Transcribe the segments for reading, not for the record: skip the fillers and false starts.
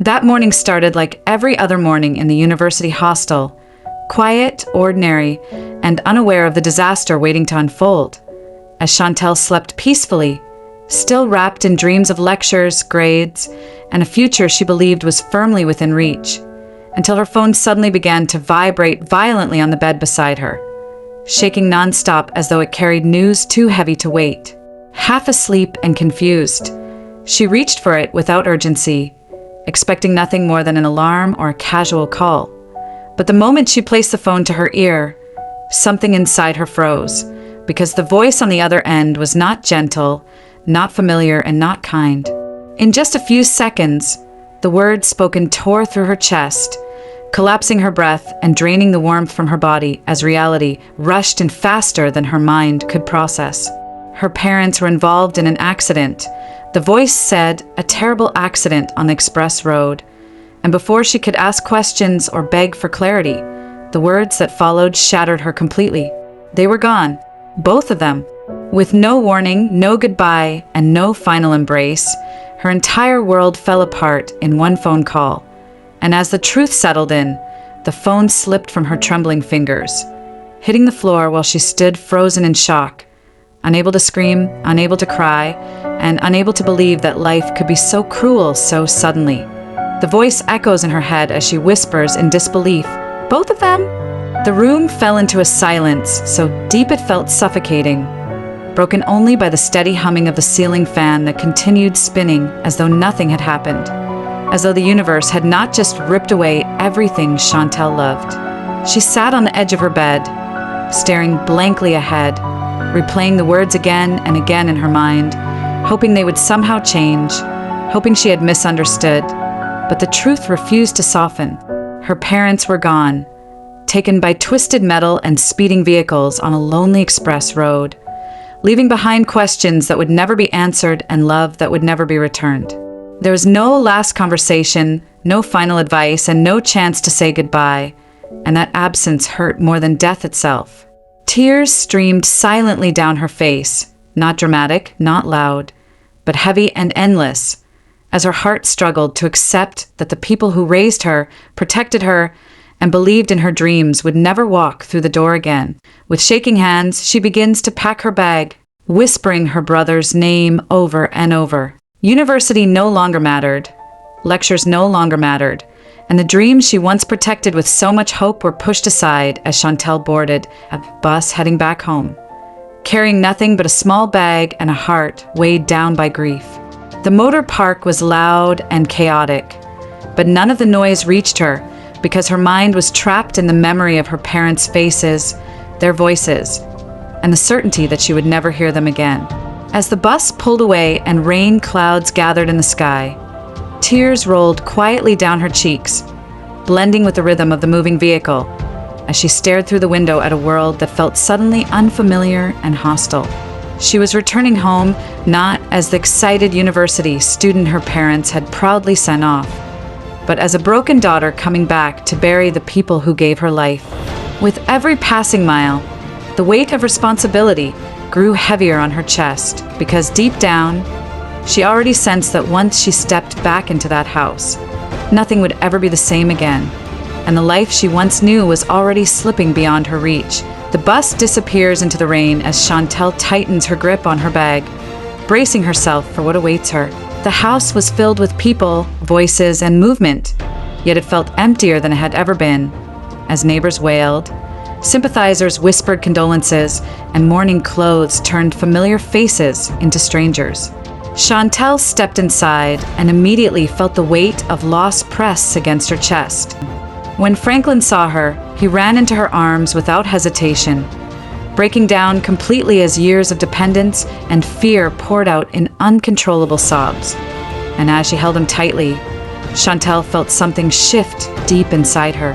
That morning started like every other morning in the university hostel, quiet, ordinary, and unaware of the disaster waiting to unfold. As Chantelle slept peacefully, still wrapped in dreams of lectures, grades, and a future she believed was firmly within reach, until her phone suddenly began to vibrate violently on the bed beside her, shaking nonstop as though it carried news too heavy to wait. Half asleep and confused, she reached for it without urgency, expecting nothing more than an alarm or a casual call. But the moment she placed the phone to her ear, something inside her froze, because the voice on the other end was not gentle, not familiar, and not kind. In just a few seconds, the words spoken tore through her chest, collapsing her breath and draining the warmth from her body as reality rushed in faster than her mind could process. Her parents were involved in an accident. The voice said, a terrible accident on the express road. And before she could ask questions or beg for clarity, the words that followed shattered her completely. They were gone, both of them. With no warning, no goodbye, and no final embrace, her entire world fell apart in one phone call. And as the truth settled in, the phone slipped from her trembling fingers, hitting the floor while she stood frozen in shock, unable to scream, unable to cry, and unable to believe that life could be so cruel so suddenly. The voice echoes in her head as she whispers in disbelief, "Both of them?" The room fell into a silence so deep it felt suffocating, broken only by the steady humming of the ceiling fan that continued spinning as though nothing had happened, as though the universe had not just ripped away everything Chantelle loved. She sat on the edge of her bed, staring blankly ahead, replaying the words again and again in her mind, hoping they would somehow change, hoping she had misunderstood. But the truth refused to soften. Her parents were gone, taken by twisted metal and speeding vehicles on a lonely express road, leaving behind questions that would never be answered and love that would never be returned. There was no last conversation, no final advice, and no chance to say goodbye, and that absence hurt more than death itself. Tears streamed silently down her face, not dramatic, not loud, but heavy and endless, as her heart struggled to accept that the people who raised her, protected her, and believed in her dreams would never walk through the door again. With shaking hands, she begins to pack her bag, whispering her brother's name over and over. University no longer mattered. Lectures no longer mattered. And the dreams she once protected with so much hope were pushed aside as Chantelle boarded a bus heading back home, carrying nothing but a small bag and a heart weighed down by grief. The motor park was loud and chaotic, but none of the noise reached her because her mind was trapped in the memory of her parents' faces, their voices, and the certainty that she would never hear them again. As the bus pulled away and rain clouds gathered in the sky, tears rolled quietly down her cheeks, blending with the rhythm of the moving vehicle, as she stared through the window at a world that felt suddenly unfamiliar and hostile. She was returning home not as the excited university student her parents had proudly sent off, but as a broken daughter coming back to bury the people who gave her life. With every passing mile, the weight of responsibility grew heavier on her chest, because deep down, she already sensed that once she stepped back into that house, nothing would ever be the same again, and the life she once knew was already slipping beyond her reach. The bus disappears into the rain as Chantelle tightens her grip on her bag, bracing herself for what awaits her. The house was filled with people, voices, and movement, yet it felt emptier than it had ever been, as neighbors wailed, sympathizers whispered condolences, and mourning clothes turned familiar faces into strangers. Chantelle stepped inside and immediately felt the weight of loss press against her chest. When Franklin saw her, he ran into her arms without hesitation, breaking down completely as years of dependence and fear poured out in uncontrollable sobs. And as she held him tightly, Chantelle felt something shift deep inside her.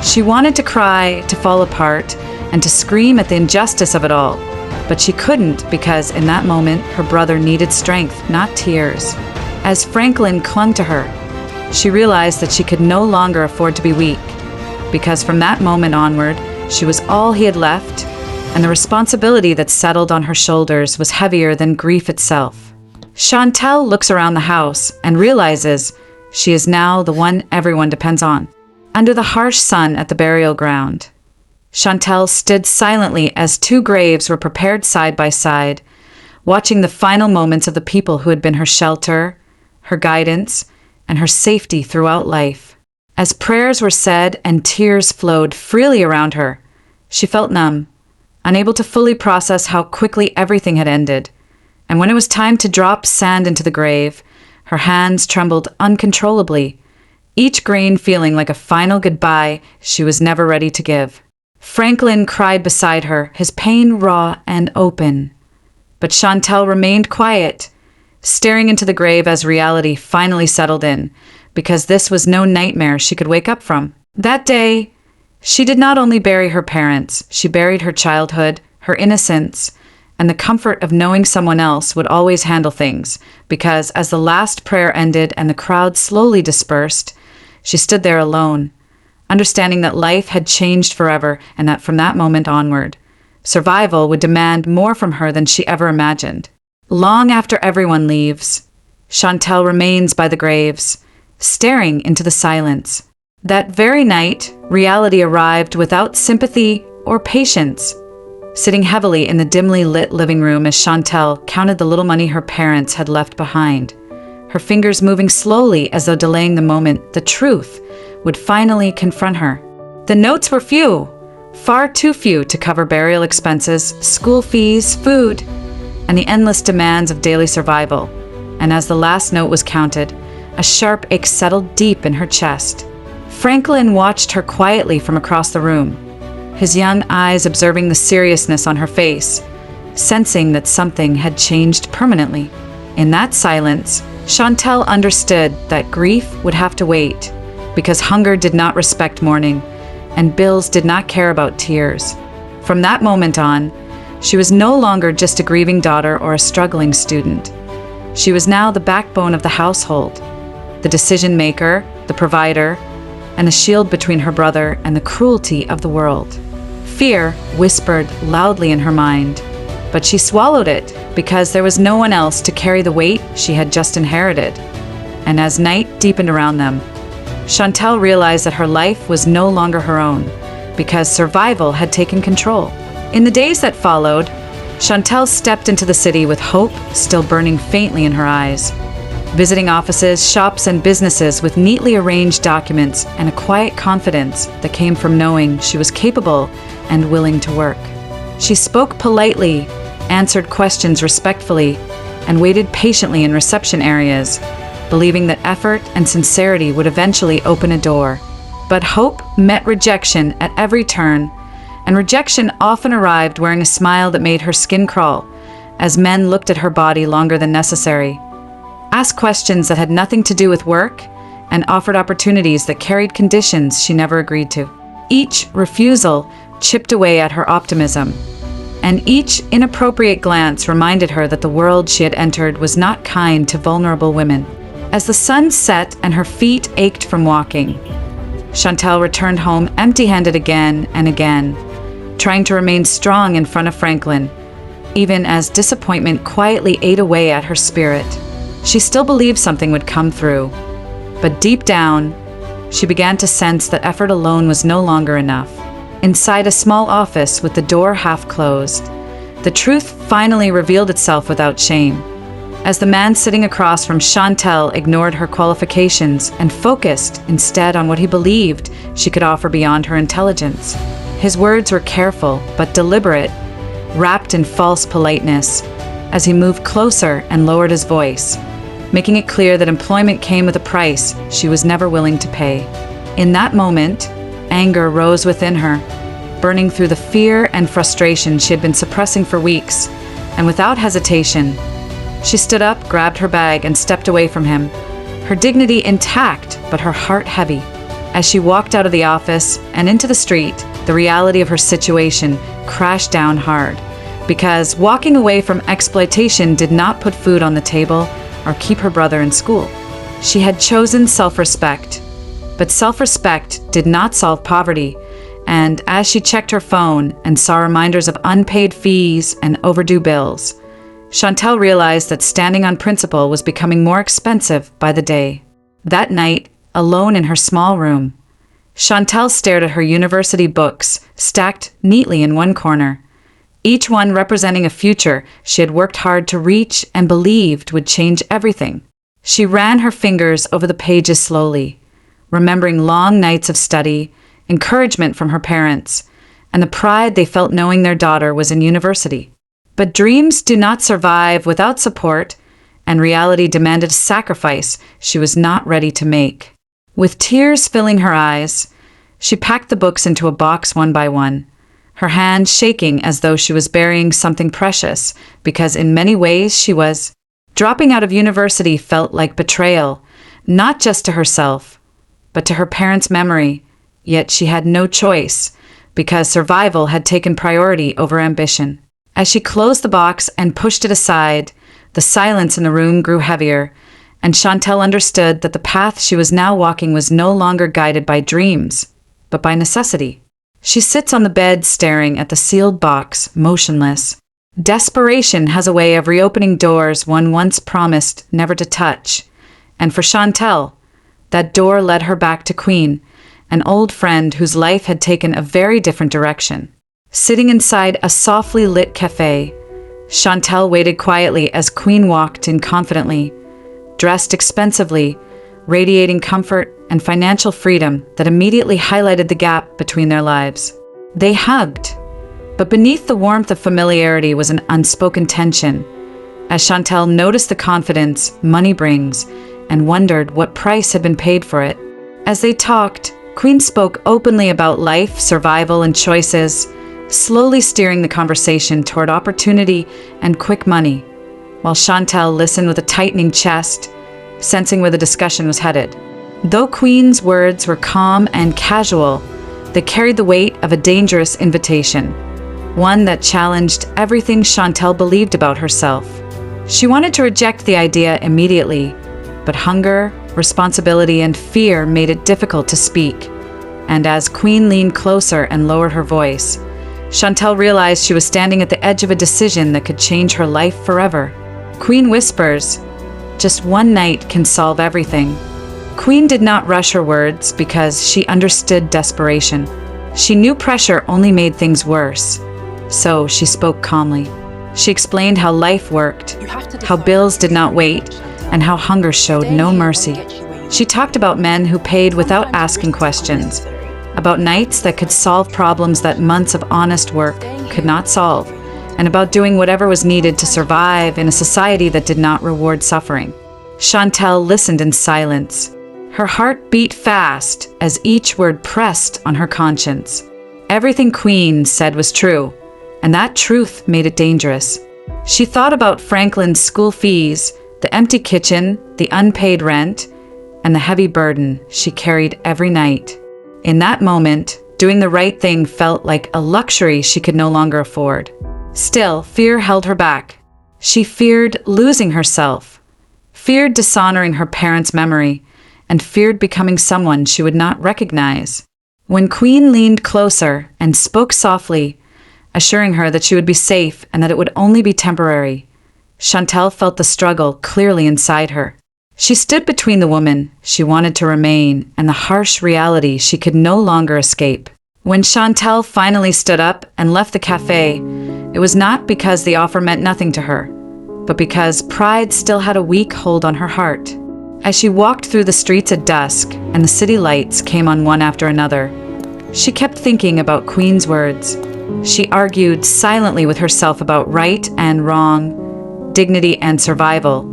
She wanted to cry, to fall apart, and to scream at the injustice of it all, but she couldn't because in that moment her brother needed strength, not tears. As Franklin clung to her, she realized that she could no longer afford to be weak, because from that moment onward, she was all he had left, and the responsibility that settled on her shoulders was heavier than grief itself. Chantelle looks around the house and realizes She is now the one everyone depends on. Under the harsh sun at the burial ground, Chantelle stood silently as two graves were prepared side by side, watching the final moments of the people who had been her shelter, her guidance, and her safety throughout life. As prayers were said and tears flowed freely around her, she felt numb, unable to fully process how quickly everything had ended. And when it was time to drop sand into the grave, her hands trembled uncontrollably, each grain feeling like a final goodbye she was never ready to give. Franklin cried beside her, his pain raw and open. But Chantelle remained quiet, staring into the grave as reality finally settled in, because this was no nightmare she could wake up from. That day, she did not only bury her parents, she buried her childhood, her innocence, and the comfort of knowing someone else would always handle things, because as the last prayer ended and the crowd slowly dispersed, she stood there alone, understanding that life had changed forever and that from that moment onward, survival would demand more from her than she ever imagined. Long after everyone leaves, Chantelle remains by the graves, staring into the silence. That very night, reality arrived without sympathy or patience. Sitting heavily in the dimly lit living room as Chantelle counted the little money her parents had left behind, her fingers moving slowly as though delaying the moment the truth would finally confront her. The notes were few, far too few to cover burial expenses, school fees, food, and the endless demands of daily survival. And as the last note was counted, a sharp ache settled deep in her chest. Franklin watched her quietly from across the room, his young eyes observing the seriousness on her face, sensing that something had changed permanently. In that silence, Chantelle understood that grief would have to wait, because hunger did not respect mourning, and bills did not care about tears. From that moment on, she was no longer just a grieving daughter or a struggling student. She was now the backbone of the household, the decision maker, the provider, and the shield between her brother and the cruelty of the world. Fear whispered loudly in her mind, but she swallowed it because there was no one else to carry the weight she had just inherited. And as night deepened around them, Chantelle realized that her life was no longer her own, because survival had taken control. In the days that followed, Chantelle stepped into the city with hope still burning faintly in her eyes, visiting offices, shops, and businesses with neatly arranged documents and a quiet confidence that came from knowing she was capable and willing to work. She spoke politely, answered questions respectfully, and waited patiently in reception areas, believing that effort and sincerity would eventually open a door. But hope met rejection at every turn, and rejection often arrived wearing a smile that made her skin crawl, as men looked at her body longer than necessary, asked questions that had nothing to do with work, and offered opportunities that carried conditions she never agreed to. Each refusal chipped away at her optimism, and each inappropriate glance reminded her that the world she had entered was not kind to vulnerable women. As the sun set and her feet ached from walking, Chantelle returned home empty-handed again and again, trying to remain strong in front of Franklin, even as disappointment quietly ate away at her spirit. She still believed something would come through, but deep down, she began to sense that effort alone was no longer enough. Inside a small office with the door half closed, the truth finally revealed itself without shame. As the man sitting across from Chantelle ignored her qualifications and focused instead on what he believed she could offer beyond her intelligence. His words were careful but deliberate, wrapped in false politeness, as he moved closer and lowered his voice, making it clear that employment came with a price she was never willing to pay. In that moment, anger rose within her, burning through the fear and frustration she had been suppressing for weeks, and without hesitation, she stood up, grabbed her bag, and stepped away from him, her dignity intact but her heart heavy. As she walked out of the office and into the street, the reality of her situation crashed down hard, because walking away from exploitation did not put food on the table or keep her brother in school. She had chosen self-respect, but self-respect did not solve poverty, and as she checked her phone and saw reminders of unpaid fees and overdue bills, Chantelle realized that standing on principle was becoming more expensive by the day. That night, alone in her small room, Chantelle stared at her university books, stacked neatly in one corner, each one representing a future she had worked hard to reach and believed would change everything. She ran her fingers over the pages slowly, remembering long nights of study, encouragement from her parents, and the pride they felt knowing their daughter was in university. But dreams do not survive without support, and reality demanded a sacrifice she was not ready to make. With tears filling her eyes, she packed the books into a box one by one, her hand shaking as though she was burying something precious, because in many ways she was. Dropping out of university felt like betrayal, not just to herself, but to her parents' memory, yet she had no choice, because survival had taken priority over ambition. As she closed the box and pushed it aside, the silence in the room grew heavier, and Chantelle understood that the path she was now walking was no longer guided by dreams, but by necessity. She sits on the bed staring at the sealed box, motionless. Desperation has a way of reopening doors one once promised never to touch, and for Chantelle, that door led her back to Queen, an old friend whose life had taken a very different direction. Sitting inside a softly lit cafe, Chantelle waited quietly as Queen walked in confidently, dressed expensively, radiating comfort and financial freedom that immediately highlighted the gap between their lives. They hugged, but beneath the warmth of familiarity was an unspoken tension, as Chantelle noticed the confidence money brings and wondered what price had been paid for it. As they talked, Queen spoke openly about life, survival, and choices, slowly steering the conversation toward opportunity and quick money, while Chantelle listened with a tightening chest, sensing where the discussion was headed. Though Queen's words were calm and casual, they carried the weight of a dangerous invitation, one that challenged everything Chantelle believed about herself. She wanted to reject the idea immediately, but hunger, responsibility, and fear made it difficult to speak. And as Queen leaned closer and lowered her voice, Chantelle realized she was standing at the edge of a decision that could change her life forever. Queen whispers, "Just one night can solve everything." Queen did not rush her words because she understood desperation. She knew pressure only made things worse. So she spoke calmly. She explained how life worked, how bills did not wait, and how hunger showed no mercy. She talked about men who paid without asking questions, about nights that could solve problems that months of honest work could not solve, and about doing whatever was needed to survive in a society that did not reward suffering. Chantelle listened in silence. Her heart beat fast as each word pressed on her conscience. Everything Queen said was true, and that truth made it dangerous. She thought about Franklin's school fees, the empty kitchen, the unpaid rent, and the heavy burden she carried every night. In that moment, doing the right thing felt like a luxury she could no longer afford. Still, fear held her back. She feared losing herself, feared dishonoring her parents' memory, and feared becoming someone she would not recognize. When Queen leaned closer and spoke softly, assuring her that she would be safe and that it would only be temporary, Chantelle felt the struggle clearly inside her. She stood between the woman she wanted to remain and the harsh reality she could no longer escape. When Chantelle finally stood up and left the cafe, it was not because the offer meant nothing to her, but because pride still had a weak hold on her heart. As she walked through the streets at dusk and the city lights came on one after another, she kept thinking about Queen's words. She argued silently with herself about right and wrong, dignity and survival,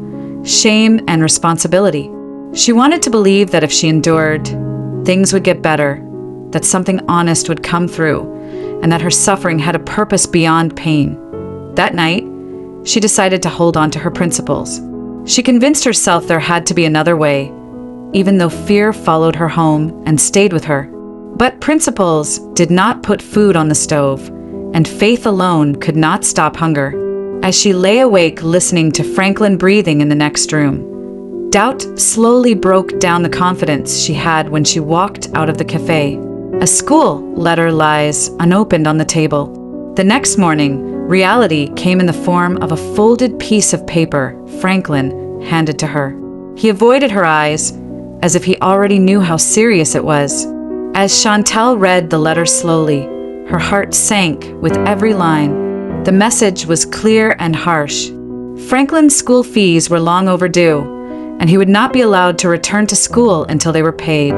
shame and responsibility. She wanted to believe that if she endured, things would get better, that something honest would come through, and that her suffering had a purpose beyond pain. That night, she decided to hold on to her principles. She convinced herself there had to be another way, even though fear followed her home and stayed with her. But principles did not put food on the stove, and faith alone could not stop hunger. As she lay awake listening to Franklin breathing in the next room, doubt slowly broke down the confidence she had when she walked out of the cafe. A school letter lies unopened on the table. The next morning, reality came in the form of a folded piece of paper Franklin handed to her. He avoided her eyes, as if he already knew how serious it was. As Chantelle read the letter slowly, her heart sank with every line. The message was clear and harsh. Franklin's school fees were long overdue, and he would not be allowed to return to school until they were paid.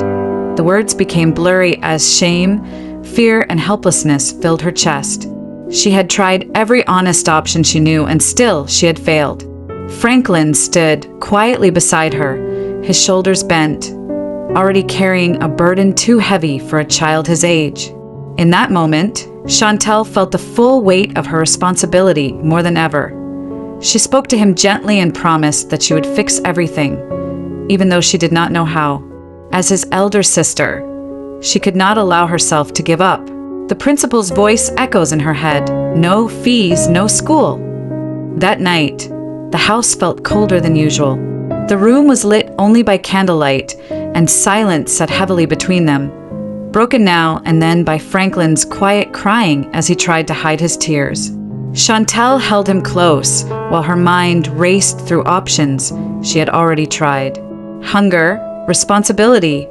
The words became blurry as shame, fear, and helplessness filled her chest. She had tried every honest option she knew, and still she had failed. Franklin stood quietly beside her, his shoulders bent, already carrying a burden too heavy for a child his age. In that moment, Chantelle felt the full weight of her responsibility more than ever. She spoke to him gently and promised that she would fix everything, even though she did not know how. As his elder sister, she could not allow herself to give up. The principal's voice echoes in her head. No fees, no school. That night, the house felt colder than usual. The room was lit only by candlelight, and silence sat heavily between them, broken now and then by Franklin's quiet crying as he tried to hide his tears. Chantelle held him close while her mind raced through options she had already tried. Hunger, responsibility,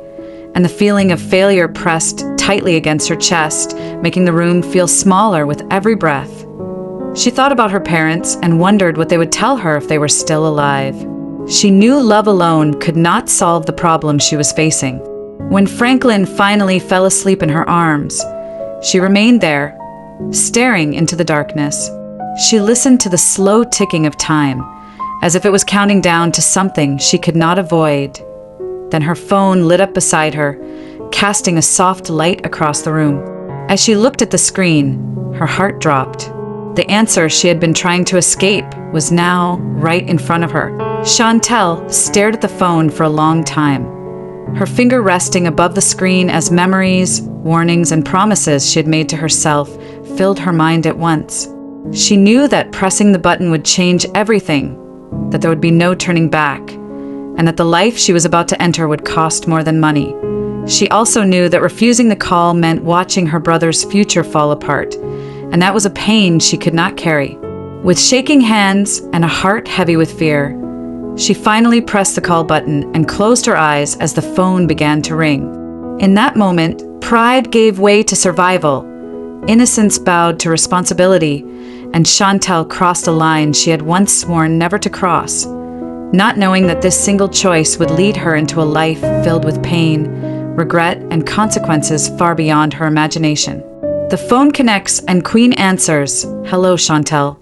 and the feeling of failure pressed tightly against her chest, making the room feel smaller with every breath. She thought about her parents and wondered what they would tell her if they were still alive. She knew love alone could not solve the problem she was facing. When Franklin finally fell asleep in her arms, she remained there, staring into the darkness. She listened to the slow ticking of time, as if it was counting down to something she could not avoid. Then her phone lit up beside her, casting a soft light across the room. As she looked at the screen, her heart dropped. The answer she had been trying to escape was now right in front of her. Chantelle stared at the phone for a long time, her finger resting above the screen as memories, warnings, and promises she had made to herself filled her mind at once. She knew that pressing the button would change everything, that there would be no turning back, and that the life she was about to enter would cost more than money. She also knew that refusing the call meant watching her brother's future fall apart, and that was a pain she could not carry. With shaking hands and a heart heavy with fear, she finally pressed the call button and closed her eyes as the phone began to ring. In that moment, pride gave way to survival, innocence bowed to responsibility, and Chantelle crossed a line she had once sworn never to cross, not knowing that this single choice would lead her into a life filled with pain, regret, and consequences far beyond her imagination. The phone connects and Queen answers. "Hello, Chantelle."